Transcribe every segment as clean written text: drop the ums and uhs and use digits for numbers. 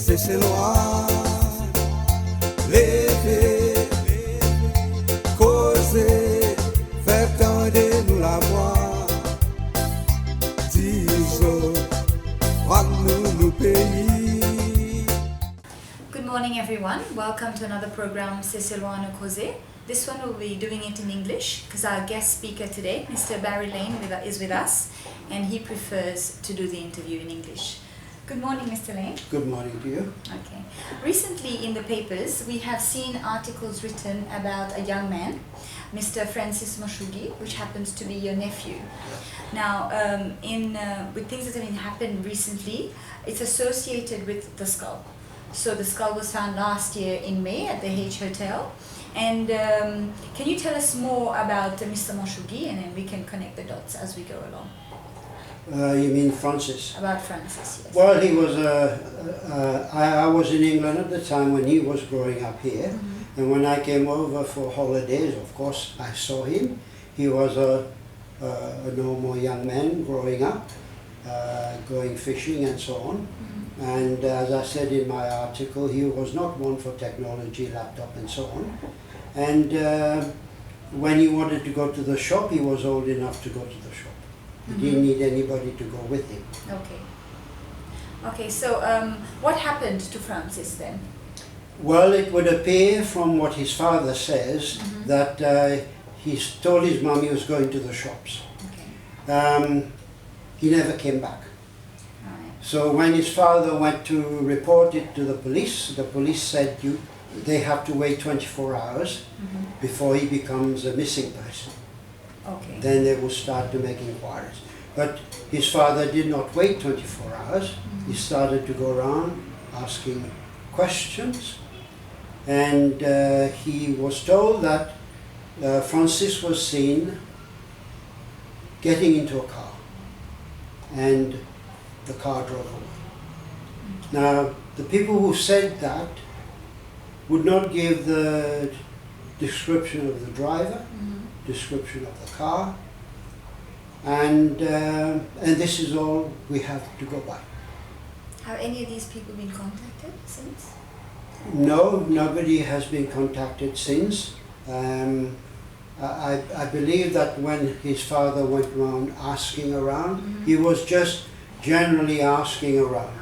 Seychelles, lever, causer, faire tendre nous la voix. Disons, nous pays. Good morning everyone, welcome to another program Seychelles Annou Koze. This one we'll be doing it in English because our guest speaker today, Mr. Barry Laine, is with us and he prefers to do the interview in English. Good morning, Mr. Laine. Good morning to you. Okay. Recently in the papers we have seen articles written about a young man, Mr. Francis Monchouguy, which happens to be your nephew. Now, with things that have happened recently, it's associated with the skull. So the skull was found last year in May at the H Hotel. And can you tell us more about Mr. Monchouguy, and then we can connect the dots as we go along? You mean Francis? About Francis, yes. Well, he was I was in England at the time when he was growing up here. Mm-hmm. And when I came over for holidays, of course, I saw him. He was a normal young man growing up, going fishing and so on. Mm-hmm. And as I said in my article, he was not one for technology, laptop and so on. And when he wanted to go to the shop, he was old enough to go to the shop. He mm-hmm. didn't need anybody to go with him. Okay. Okay, so what happened to Francis then? Well, it would appear from what his father says mm-hmm. that he told his mum he was going to the shops. Okay. He never came back. Right. So when his father went to report it to the police said they have to wait 24 hours mm-hmm. before he becomes a missing person. Okay. Then they will start to make inquiries. But his father did not wait 24 hours. Mm-hmm. He started to go around asking questions. And he was told that Francis was seen getting into a car. And the car drove away. Okay. Now, the people who said that would not give the description of the driver, mm-hmm. description of the car, and this is all we have to go by. Have any of these people been contacted since? No, nobody has been contacted since. I believe that when his father went around asking around, mm-hmm. he was just generally asking around.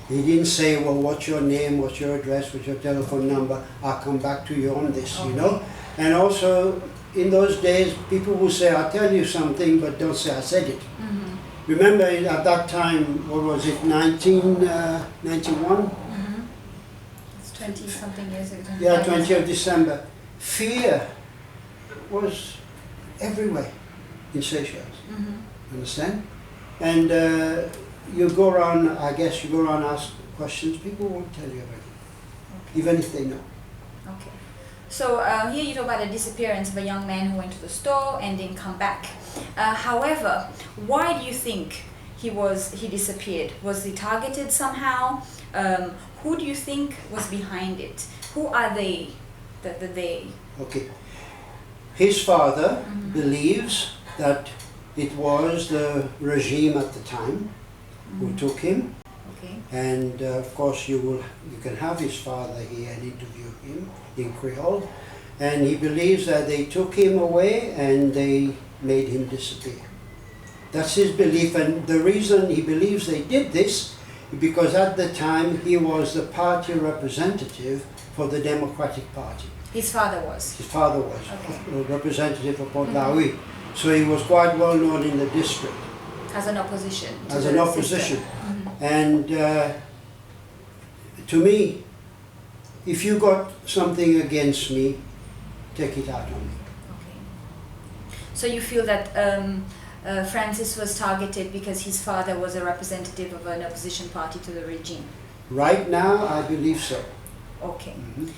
He didn't say, well, what's your name, what's your address, what's your telephone number, I'll come back to you on this, okay. You know. And also, in those days, people would say, I'll tell you something, but don't say I said it. Mm-hmm. Remember, at that time, what was it, 1991? Mm-hmm. It's 20-something years ago. Yeah, 20th of December. Fear was everywhere in Seychelles. Mm-hmm. Understand? And you go around, I guess you go around and ask questions, people won't tell you everything, okay. Even if they know. Okay. So here you talk about the disappearance of a young man who went to the store and didn't come back. However, why do you think he disappeared? Was he targeted somehow? Who do you think was behind it? Who are they? The they? Okay. His father mm-hmm. believes that it was the regime at the time who mm-hmm. took him. Okay. And of course you can have his father here and interview him in Creole. And he believes that they took him away and they made him disappear. That's his belief, and the reason he believes they did this is because at the time he was the party representative for the Democratic Party. His father was? His father was, okay. A representative for Port Laoui. Mm-hmm. So he was quite well known in the district. As an opposition? As an opposition. Mm-hmm. And to me, if you got something against me, take it out on me. Okay. So you feel that Francis was targeted because his father was a representative of an opposition party to the regime? Right now, I believe so. Okay. Mm-hmm.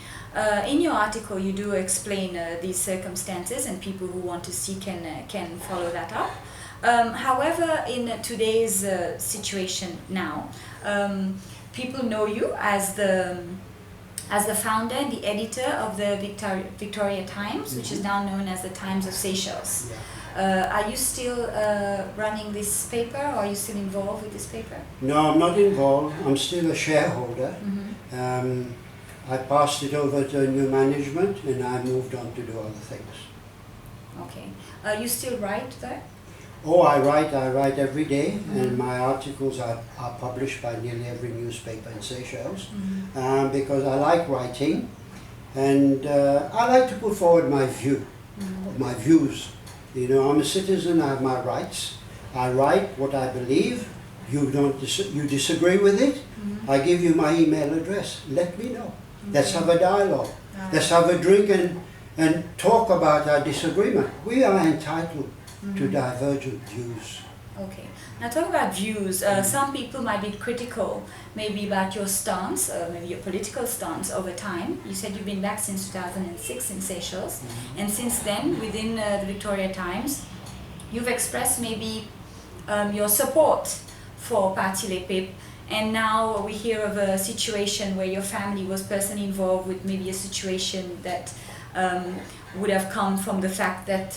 In your article, you do explain these circumstances, and people who want to see can follow that up. However, in today's situation now, people know you as the as the founder and the editor of the Victoria Times, which is now known as the Times of Seychelles. Are you still running this paper, or are you still involved with this paper? No, I'm not involved. I'm still a shareholder. I passed it over to new management and I moved on to do other things. Okay. You still write there? Oh, I write every day, and my articles are published by nearly every newspaper in Seychelles because I like writing, and I like to put forward my views. You know, I'm a citizen, I have my rights. I write what I believe. You disagree with it, I give you my email address. Let me know. Let's have a dialogue. Let's have a drink and talk about our disagreement. We are entitled to divergent views. Okay. Now talk about views. Some people might be critical maybe about your stance, maybe your political stance over time. You said you've been back since 2006 in Seychelles, and since then within the Victoria Times you've expressed maybe your support for Parti Les Pipes, and now we hear of a situation where your family was personally involved with maybe a situation that would have come from the fact that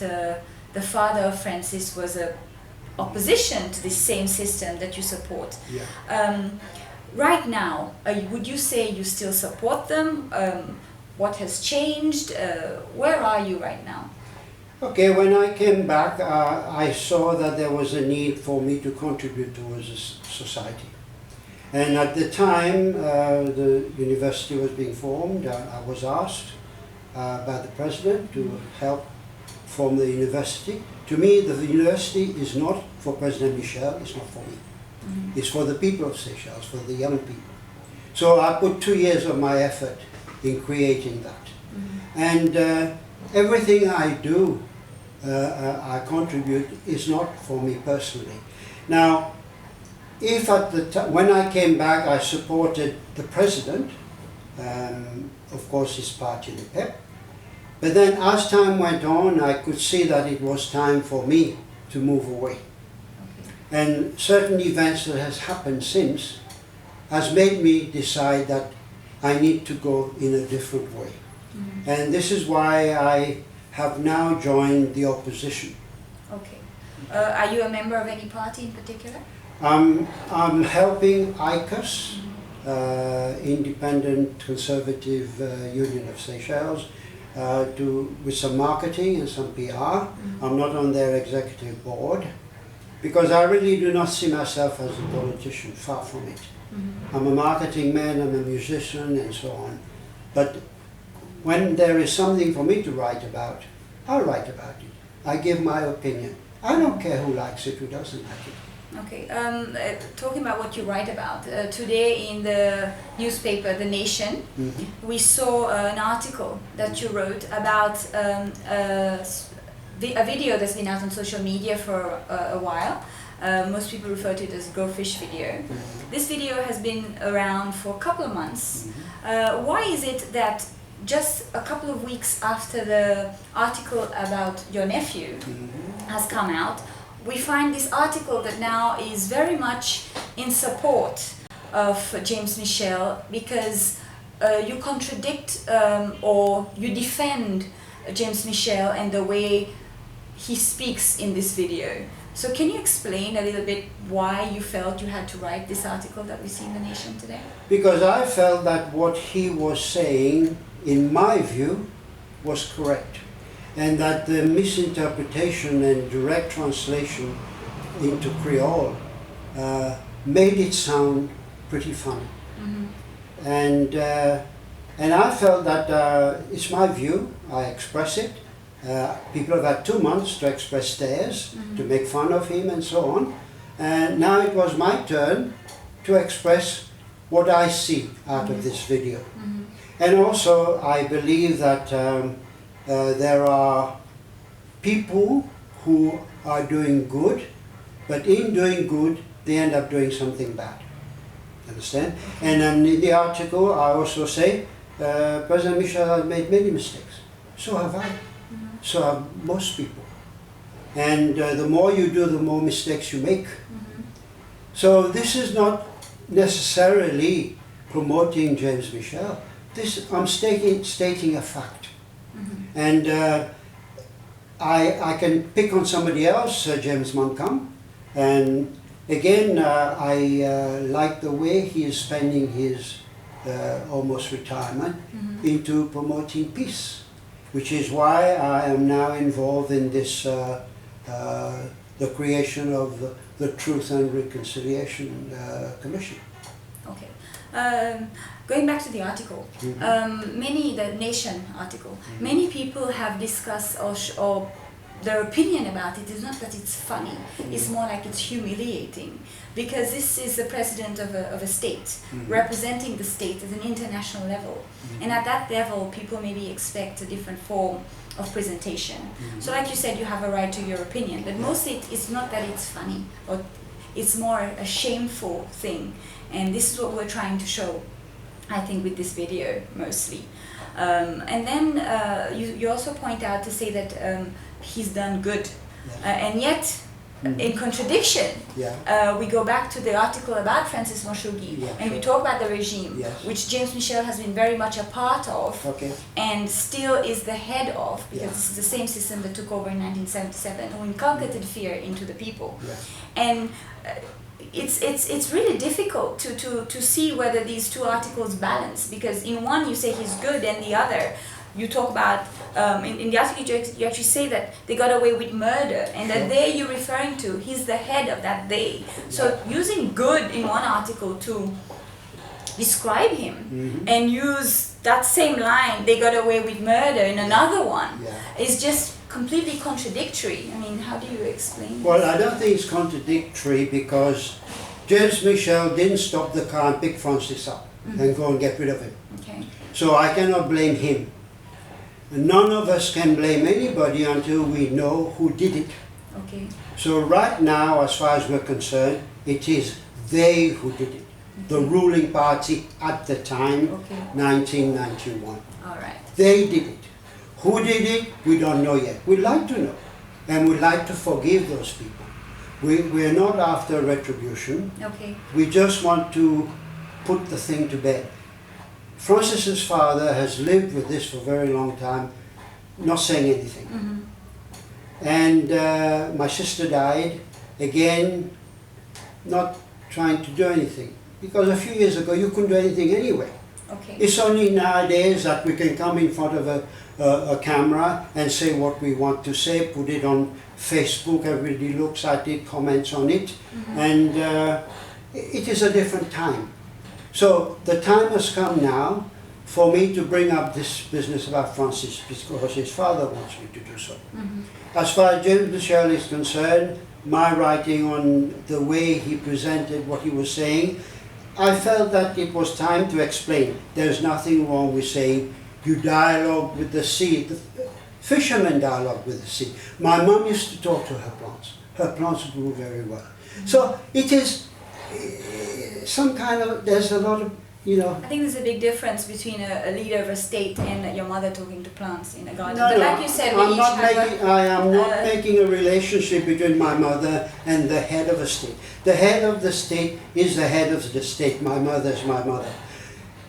the father of Francis was a opposition to this same system that you support. Right now, would you say you still support them? What has changed? Where are you right now? Okay, when I came back, I saw that there was a need for me to contribute towards society. And at the time the university was being formed, I was asked by the president to help form the university. To me, the university is not for President Michel, it's not for me. It's for the people of Seychelles, for the young people. So I put 2 years of my effort in creating that. And everything I do, I contribute, is not for me personally. Now, if at the when I came back I supported the president, of course his party, the PEP, but then as time went on I could see that it was time for me to move away. And certain events that has happened since has made me decide that I need to go in a different way. And this is why I have now joined the opposition. Okay. Are you a member of any party in particular? I'm helping ICOS, Independent Conservative Union of Seychelles, with some marketing and some PR. I'm not on their executive board because I really do not see myself as a politician, far from it. I'm a marketing man, I'm a musician and so on. But when there is something for me to write about, I'll write about it. I give my opinion. I don't care who likes it, who doesn't like it. Okay, talking about what you write about, today in the newspaper The Nation, we saw an article that you wrote about a video that's been out on social media for a while. Most people refer to it as a Go Fish video. This video has been around for a couple of months. Why is it that just a couple of weeks after the article about your nephew has come out, we find this article that now is very much in support of James Michel, because you contradict or you defend James Michel and the way he speaks in this video. So can you explain a little bit why you felt you had to write this article that we see in The Nation today? Because I felt that what he was saying, in my view, was correct. And that the misinterpretation and direct translation into Creole made it sound pretty funny. And I felt that it's my view, I express it. People have had 2 months to express theirs, to make fun of him and so on. And now it was my turn to express what I see out of this video. And also I believe that there are people who are doing good, but in doing good, they end up doing something bad. Understand? And in the article, I also say, President Michel has made many mistakes. So have I. So have most people. And the more you do, the more mistakes you make. So this is not necessarily promoting James Michel. I'm stating a fact. And I can pick on somebody else, James Monchougui, and again, I like the way he is spending his almost retirement into promoting peace, which is why I am now involved in this, the creation of the Truth and Reconciliation Commission. Okay. Going back to the article, the Nation article, many people have discussed or their opinion about it is not that it's funny, it's more like it's humiliating, because this is the president of a state, representing the state at an international level, and at that level people maybe expect a different form of presentation. So like you said, you have a right to your opinion, but mostly it's not that it's funny, or it's more a shameful thing, and this is what we're trying to show, I think, with this video mostly. And then you also point out to say that he's done good, and yet in contradiction, we go back to the article about Francis Monchougui, and we talk about the regime, which James Michel has been very much a part of, and still is the head of, because this is the same system that took over in 1977, who inculcated fear into the people. And it's really difficult to see whether these two articles balance, because in one you say he's good, and the other you talk about, in the article you actually say that they got away with murder, and that they you're referring to, he's the head of that they. So using good in one article to describe him, and use that same line, they got away with murder, in another one, is just completely contradictory. I mean, how do you explain Well, this? I don't think it's contradictory, because James Michel didn't stop the car and pick Francis up and go and get rid of him. Okay. So I cannot blame him. None of us can blame anybody until we know who did it. Okay. So right now, as far as we're concerned, it is they who did it. The ruling party at the time, 1991. All right. They did it. Who did it? We don't know yet. We'd like to know. And we'd like to forgive those people. We're not after retribution. Okay. We just want to put the thing to bed. Francis's father has lived with this for a very long time, not saying anything. And my sister died, again, not trying to do anything. Because a few years ago you couldn't do anything anyway. Okay. It's only nowadays that we can come in front of a camera and say what we want to say, put it on Facebook, everybody looks at it, comments on it, and it is a different time. So the time has come now for me to bring up this business about Francis, because his father wants me to do so. As far as James Michel is concerned, my writing on the way he presented what he was saying, I felt that it was time to explain. There's nothing wrong with saying you dialogue with the sea. The fishermen dialogue with the sea. My mum used to talk to her plants. Her plants grew very well. So it is some kind of, there's a lot of, you know. I think there's a big difference between a leader of a state and your mother talking to plants in a garden. No, but no, like you said, we each I am not making a relationship between my mother and the head of a state. The head of the state is the head of the state. My mother is my mother.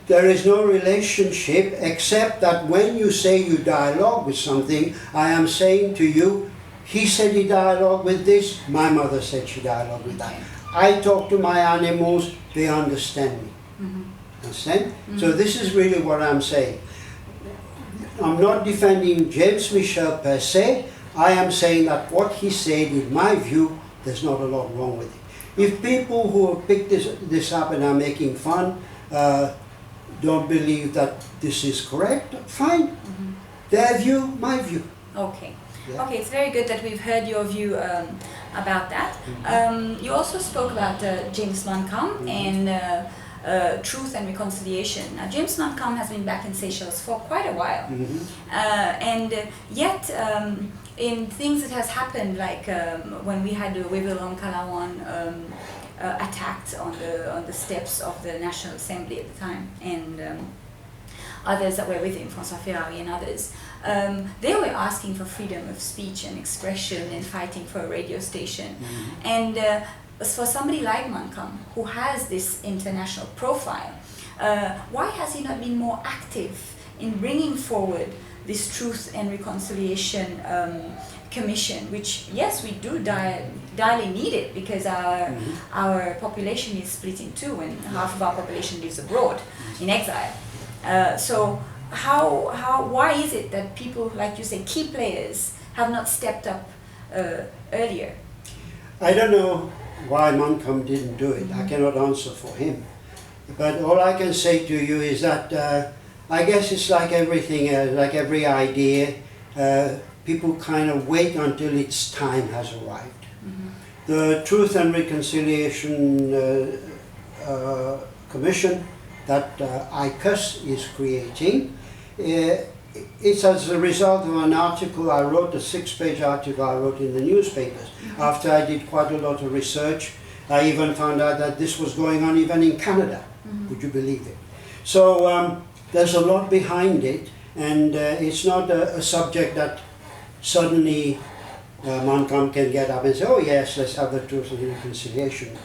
There is no relationship except that when you say you dialogue with something, I am saying to you, he said he dialogued with this, my mother said she dialogued with that. I talk to my animals, they understand me. Understand? So this is really what I'm saying. I'm not defending James Michel per se. I am saying that what he said, in my view, there's not a lot wrong with it. If people who have picked this up and are making fun don't believe that this is correct, fine. Their view, my view. Okay. Yeah. Okay, it's very good that we've heard your view about that. You also spoke about James Monchougui and Truth and Reconciliation. Now, James Monchougui has been back in Seychelles for quite a while, and yet in things that has happened, like when we had the Wevelong Kalawan attacked on the steps of the National Assembly at the time, and others that were with him, François Ferrari and others, they were asking for freedom of speech and expression and fighting for a radio station. And for somebody like Monchougui, who has this international profile, Why has he not been more active in bringing forward this Truth and Reconciliation Commission, which, yes, we do direly need it because our population is split in two and half of our population lives abroad in exile. So why is it that people, like you say, key players, have not stepped up earlier? I don't know why Monchouggy didn't do it. I cannot answer for him. But all I can say to you is that I guess it's like everything else, like every idea, people kind of wait until its time has arrived. The Truth and Reconciliation Commission that ICUS is creating, it's as a result of an article I wrote, a 6-page article I wrote in the newspapers. After I did quite a lot of research, I even found out that this was going on even in Canada. Would you believe it? So there's a lot behind it, and it's not a subject that suddenly Monchouggy can get up and say, oh yes, let's have the Truth and Reconciliation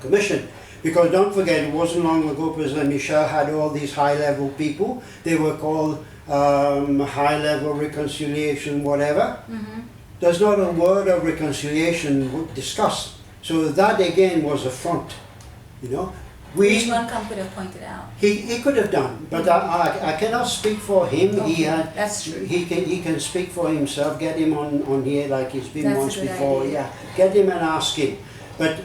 Commission. Because don't forget, it wasn't long ago President Michel had all these high-level people. They were called high-level reconciliation, whatever. There's not a word of reconciliation discussed. So that again was a front, you know. Which Monchogy could have pointed out. He could have done, but I cannot speak for him. Okay, that's true. He can speak for himself. Get him on here like he's been That's once a good before. idea. Yeah, get him and ask him. But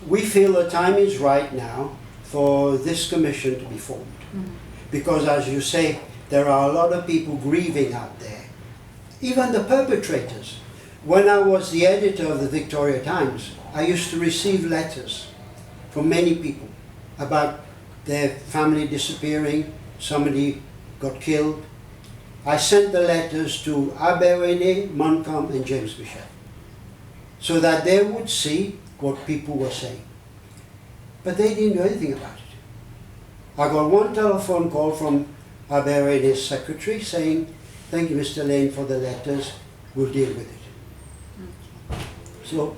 we feel the time is right now for this commission to be formed. Because as you say, there are a lot of people grieving out there. Even the perpetrators. When I was the editor of the Victoria Times, I used to receive letters from many people about their family disappearing, somebody got killed. I sent the letters to Barry Laine, Monchogy and James Michel, so that they would see what people were saying. But they didn't do anything about it. I got one telephone call from Barry Laine's secretary saying, thank you Mr. Laine for the letters, we'll deal with it. So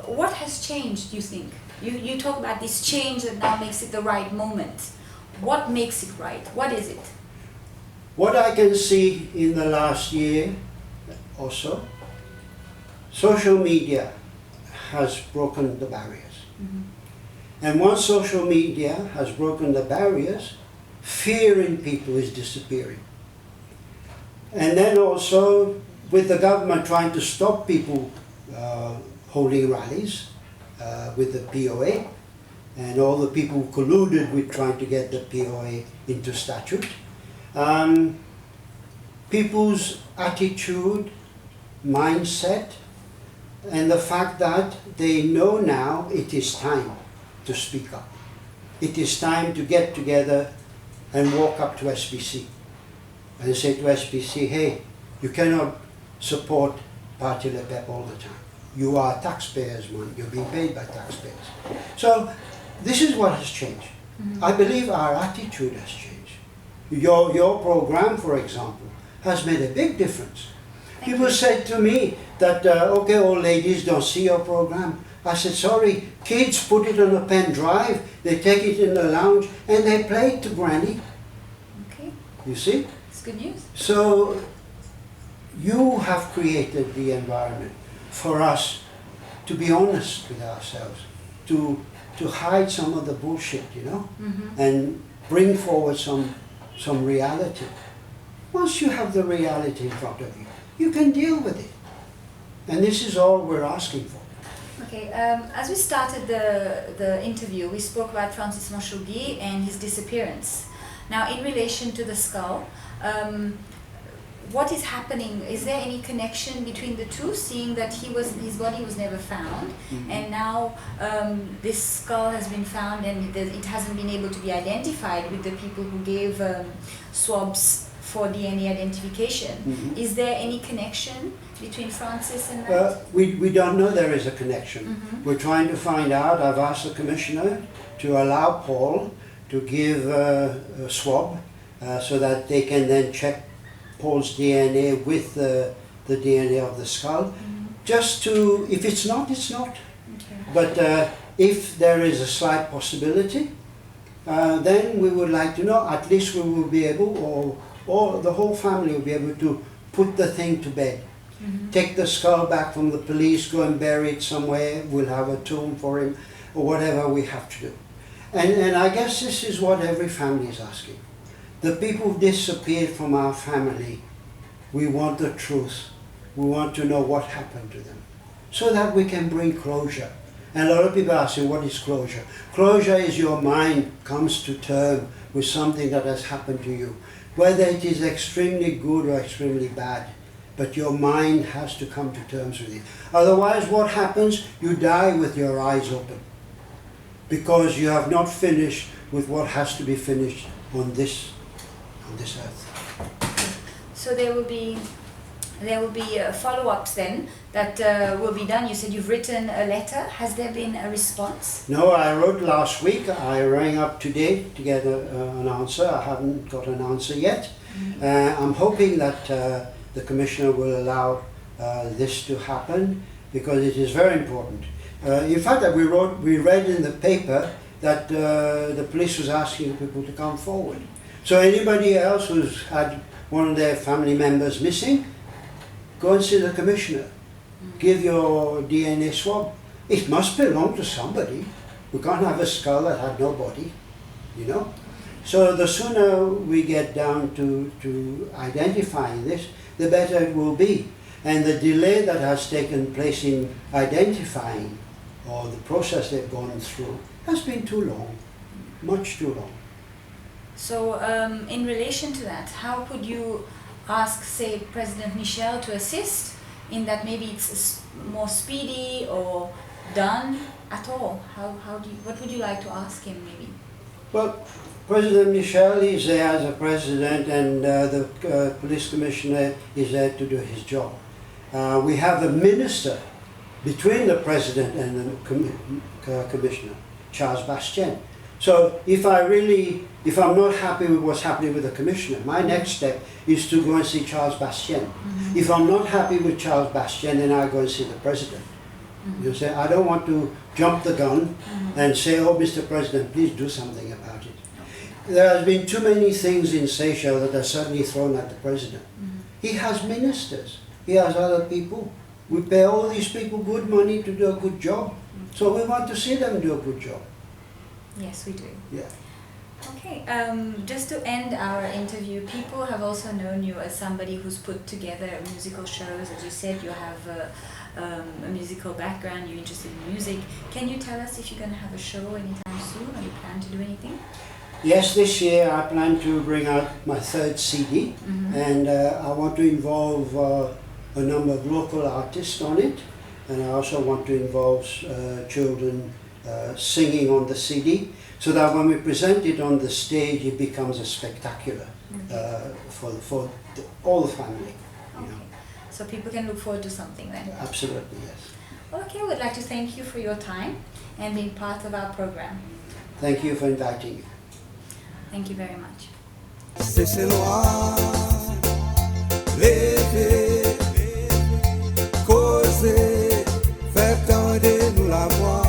what has changed, you think? You talk about this change that now makes it the right moment. What makes it right? What is it? What I can see in the last year or so, social media has broken the barriers. And once social media has broken the barriers, fear in people is disappearing. And then also, with the government trying to stop people holding rallies, with the POA, and all the people who colluded with trying to get the POA into statute. People's attitude, mindset, and the fact that they know now it is time to speak up. It is time to get together and walk up to SPC and say to SPC, hey, you cannot support Parti Le PEP all the time. You are taxpayers' money, you're being paid by taxpayers. So this is what has changed. I believe our attitude has changed. Your program, for example, has made a big difference. People said to me that, okay, old ladies don't see your program. I said, sorry, kids put it on a pen drive, they take it in the lounge, and they play it to Granny. Okay. You see? It's good news. So you have created the environment for us to be honest with ourselves, to hide some of the bullshit, you know, and bring forward some reality. Once you have the reality in front of you, you can deal with it. And this is all we're asking for. Okay, as we started the interview, we spoke about Francis Monchouguy and his disappearance. Now, in relation to the skull, what is happening? Is there any connection between the two, seeing that his body was never found, and now this skull has been found and it hasn't been able to be identified with the people who gave swabs for DNA identification? Is there any connection between Francis and that? We don't know there is a connection. We're trying to find out. I've asked the Commissioner to allow Paul to give a swab so that they can then check Paul's DNA with the DNA of the skull. Just to, if it's not, it's not. Okay. But if there is a slight possibility, then we would like to know, at least we will be able, or the whole family will be able to put the thing to bed. Take the skull back from the police, go and bury it somewhere, we'll have a tomb for him, or whatever we have to do. And I guess this is what every family is asking. The people who disappeared from our family, we want the truth. We want to know what happened to them, so that we can bring closure. And a lot of people are asking, what is closure? Closure is your mind comes to terms with something that has happened to you, whether it is extremely good or extremely bad. But your mind has to come to terms with it. Otherwise, what happens? You die with your eyes open, because you have not finished with what has to be finished on this earth. So there will be follow-ups then that will be done. You said you've written a letter. Has there been a response? No, I wrote last week. I rang up today to get an answer. I haven't got an answer yet. I'm hoping that the Commissioner will allow this to happen, because it is very important. In fact, we read in the paper that the police was asking people to come forward. So anybody else who's had one of their family members missing, go and see the Commissioner. Give your DNA swab. It must belong to somebody. We can't have a skull that had no body, you know. So the sooner we get down to identifying this, the better it will be. And the delay that has taken place in identifying, or the process they've gone through, has been too long, much too long. So in relation to that, how could you ask, say, President Michel to assist in that? Maybe it's more speedy or done at all? What would you like to ask him, maybe? Well, President Michel is there as a president, and the police commissioner is there to do his job. We have a minister between the president and the commissioner, Charles Bastien. So if I'm not happy with what's happening with the commissioner, my next step is to go and see Charles Bastien. If I'm not happy with Charles Bastien, then I go and see the president. You say, I don't want to jump the gun and say, oh, Mr. President, please do something about it. There has been too many things in Seychelles that are suddenly thrown at the president. He has ministers. He has other people. We pay all these people good money to do a good job. So we want to see them do a good job. Yes, we do. Yeah. Okay, just to end our interview, people have also known you as somebody who's put together musical shows. As you said, you have a musical background, you're interested in music. Can you tell us if you're going to have a show anytime soon, or you plan to do anything? Yes, this year I plan to bring out my third CD, and I want to involve a number of local artists on it, and I also want to involve children singing on the CD, so that when we present it on the stage, it becomes a spectacular for all the family. You know. So people can look forward to something then? Absolutely, yes. Okay, we'd like to thank you for your time and being part of our program. Thank you for inviting me. Thank you very much. C'est noir, lever, causer, faire tendre nous la voix.